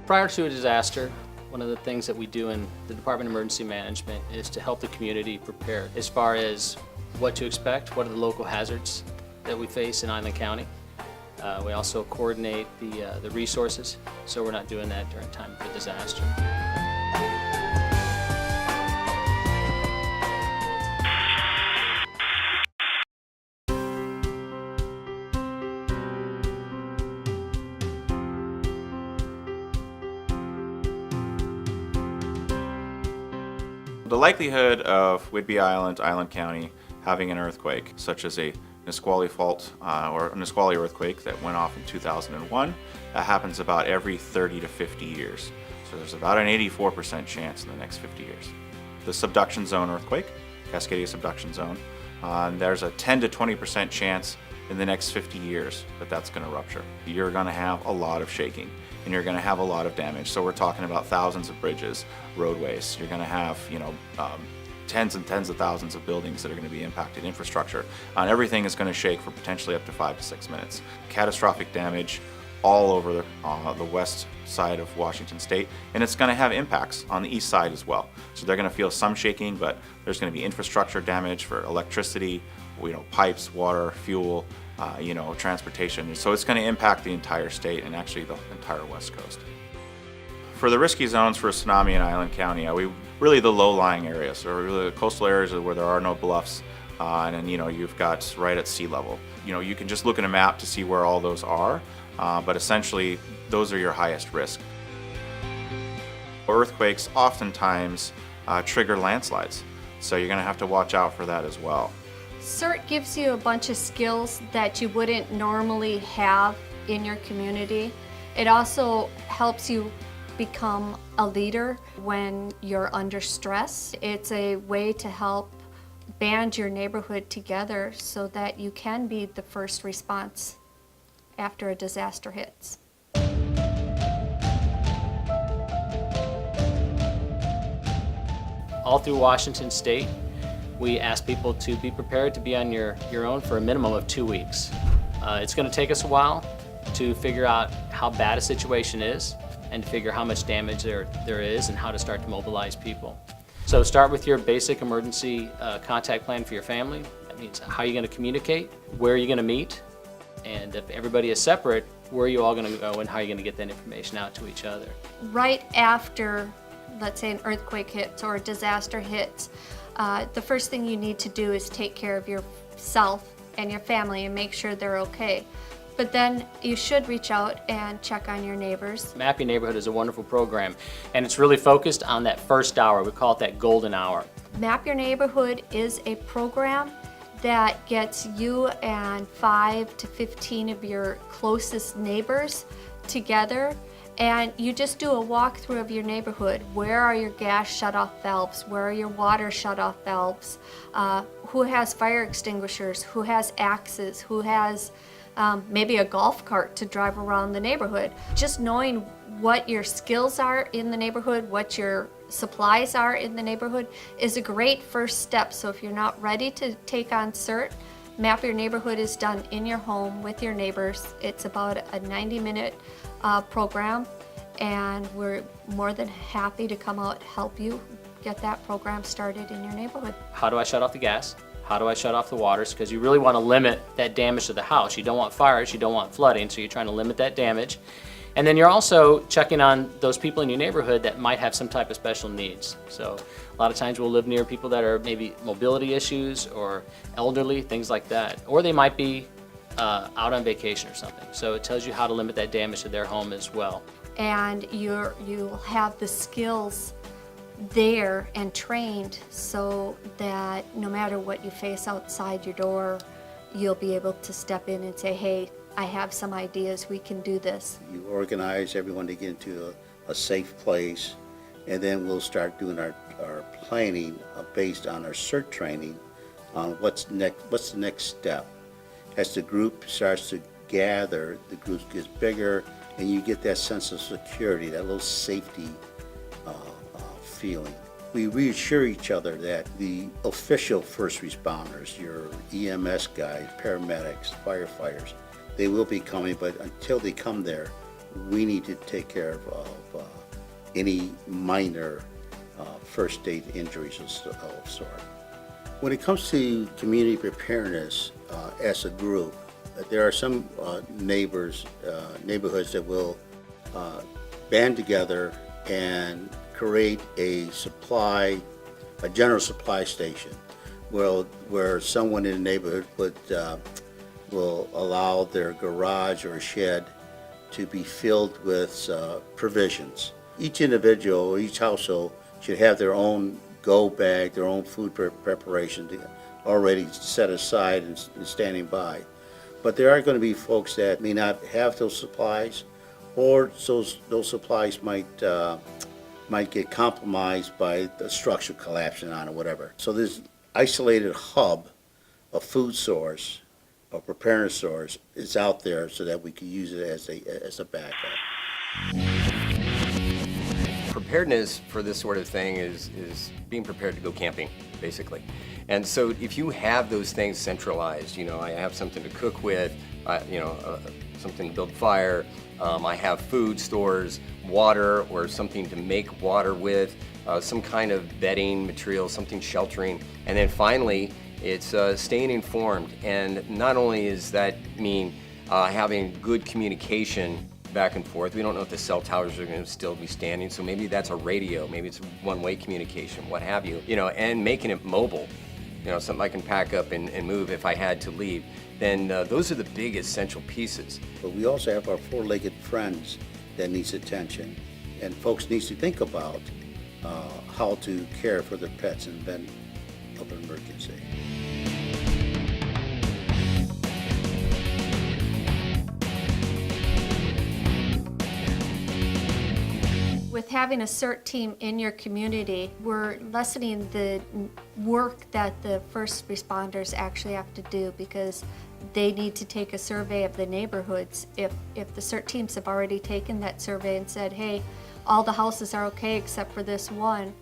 Prior to a disaster, one of the things that we do in the Department of Emergency Management is to help the community prepare as far as what to expect, what are the local hazards that we face in Island County. We also coordinate the resources, so we're not doing that during time of a disaster. The likelihood of Whidbey Island, Island County, having an earthquake, such as a Nisqually fault or a Nisqually earthquake that went off in 2001, that happens about every 30 to 50 years. So there's about an 84% chance in the next 50 years. The subduction zone earthquake, Cascadia subduction zone, there's a 10 to 20% chance in the next 50 years that that's going to rupture. You're going to have a lot of shaking and you're going to have a lot of damage. So we're talking about thousands of bridges, roadways. You're going to have, tens and tens of thousands of buildings that are going to be impacted, infrastructure. Everything is going to shake for potentially up to 5 to 6 minutes. Catastrophic damage all over the west side of Washington State, and it's going to have impacts on the east side as well. So they're going to feel some shaking, but there's going to be infrastructure damage for electricity, pipes, water, fuel, transportation. So it's going to impact the entire state and actually the entire west coast. For the risky zones for a tsunami in Island County, really the low-lying areas, or really the coastal areas where there are no bluffs, and then you've got right at sea level. You can just look at a map to see where all those are, but essentially those are your highest risk. Earthquakes oftentimes trigger landslides, so you're going to have to watch out for that as well. CERT gives you a bunch of skills that you wouldn't normally have in your community. It also helps you become a leader when you're under stress. It's a way to help band your neighborhood together so that you can be the first response after a disaster hits. All through Washington State, we ask people to be prepared to be on your own for a minimum of 2 weeks. It's going to take us a while to figure out how bad a situation is and to figure how much damage there is and how to start to mobilize people. So start with your basic emergency contact plan for your family. That means how you're going to communicate, where you're going to meet, and if everybody is separate, where are you all going to go and how you're going to get that information out to each other. Right after, let's say, an earthquake hits or a disaster hits, the first thing you need to do is take care of yourself and your family and make sure they're okay. But then you should reach out and check on your neighbors. Map Your Neighborhood is a wonderful program, and it's really focused on that first hour. We call it that golden hour. Map Your Neighborhood is a program that gets you and 5 to 15 of your closest neighbors together, and you just do a walkthrough of your neighborhood. Where are your gas shutoff valves? Where are your water shutoff valves? Who has fire extinguishers? Who has axes? Who has maybe a golf cart to drive around the neighborhood? Just knowing what your skills are in the neighborhood, what your supplies are in the neighborhood is a great first step. So if you're not ready to take on CERT, Map Your Neighborhood is done in your home with your neighbors. It's about a 90-minute program, and we're more than happy to come out and help you get that program started in your neighborhood. How do I shut off the gas? How do I shut off the waters? Because you really want to limit that damage to the house. You don't want fires, you don't want flooding, so you're trying to limit that damage. And then you're also checking on those people in your neighborhood that might have some type of special needs. So a lot of times we'll live near people that are maybe mobility issues or elderly, things like that. Or they might be out on vacation or something. So it tells you how to limit that damage to their home as well. And you'll have the skills there and trained so that no matter what you face outside your door, you'll be able to step in and say, hey, I have some ideas, we can do this. You organize everyone to get into a safe place, and then we'll start doing our planning based on our CERT training on what's the next step. As the group starts to gather, the group gets bigger, and you get that sense of security, that little safety feeling. We reassure each other that the official first responders, your EMS guys, paramedics, firefighters, they will be coming, but until they come there, we need to take care of any minor first aid injuries of sort. When it comes to community preparedness as a group, there are some neighborhoods that will band together and create a general supply station where someone in the neighborhood will allow their garage or shed to be filled with provisions. Each individual, each household should have their own go bag, their own food preparation already set aside and standing by. But there are going to be folks that may not have those supplies, or those supplies might get compromised by the structure collapsing on or whatever. So this isolated hub of food source or preparedness source is out there so that we can use it as a backup. Preparedness for this sort of thing is being prepared to go camping, basically. And so if you have those things centralized, I have something to cook with, something to build fire, I have food stores, water or something to make water with, some kind of bedding material, something sheltering, and then finally it's staying informed. And not only is that mean having good communication back and forth. We don't know if the cell towers are going to still be standing, so maybe that's a radio, maybe it's one-way communication, what have you, and making it mobile, something I can pack up and move if I had to leave. Then those are the big essential pieces. But we also have our four-legged friends that needs attention, and folks need to think about how to care for their pets in event of an emergency. With having a CERT team in your community, we're lessening the work that the first responders actually have to do, because they need to take a survey of the neighborhoods. If the CERT teams have already taken that survey and said, hey, all the houses are okay except for this one,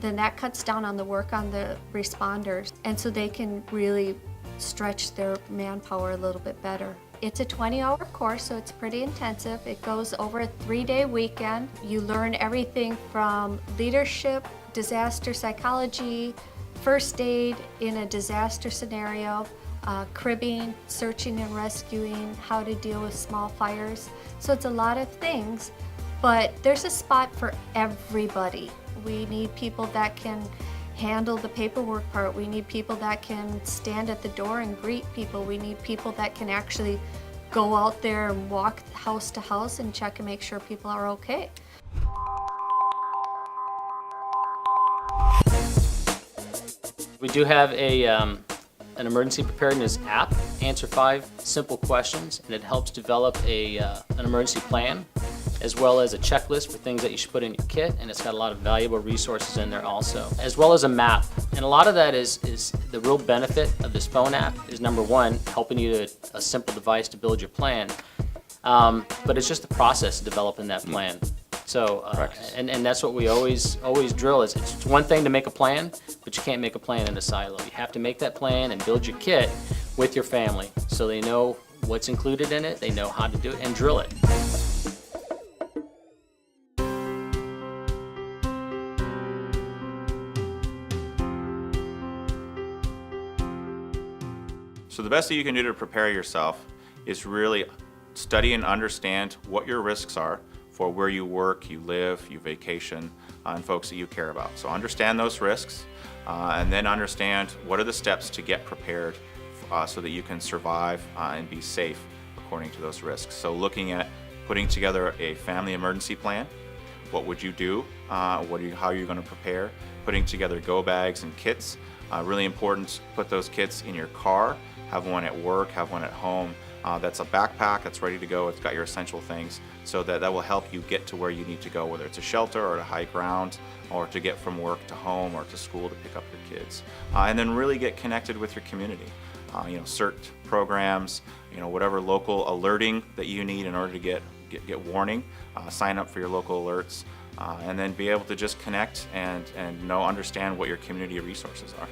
then that cuts down on the work on the responders, and so they can really stretch their manpower a little bit better. It's a 20-hour course, so it's pretty intensive. It goes over a 3-day weekend. You learn everything from leadership, disaster psychology, first aid in a disaster scenario, cribbing, searching and rescuing, how to deal with small fires. So it's a lot of things, but there's a spot for everybody. We need people that can handle the paperwork part. We need people that can stand at the door and greet people. We need people that can actually go out there and walk house to house and check and make sure people are okay. We do have an emergency preparedness app. Answer 5 simple questions, and it helps develop an emergency plan, as well as a checklist for things that you should put in your kit, and it's got a lot of valuable resources in there also, as well as a map. And a lot of that is the real benefit of this phone app is, number one, helping you to a simple device to build your plan, but it's just the process of developing that plan. So, and that's what we always drill is, it's one thing to make a plan, but you can't make a plan in a silo. You have to make that plan and build your kit with your family so they know what's included in it, they know how to do it, and drill it. So the best that you can do to prepare yourself is really study and understand what your risks are for where you work, you live, you vacation, and folks that you care about. So understand those risks, and then understand what are the steps to get prepared so that you can survive and be safe according to those risks. So looking at putting together a family emergency plan. What would you do? How are you going to prepare? Putting together go bags and kits. Really important to put those kits in your car, have one at work, have one at home. That's a backpack that's ready to go. It's got your essential things, so that will help you get to where you need to go, whether it's a shelter or to high ground, or to get from work to home or to school to pick up your kids. And then really get connected with your community. CERT programs, whatever local alerting that you need in order to get warning. Sign up for your local alerts, and then be able to just connect and understand what your community resources are.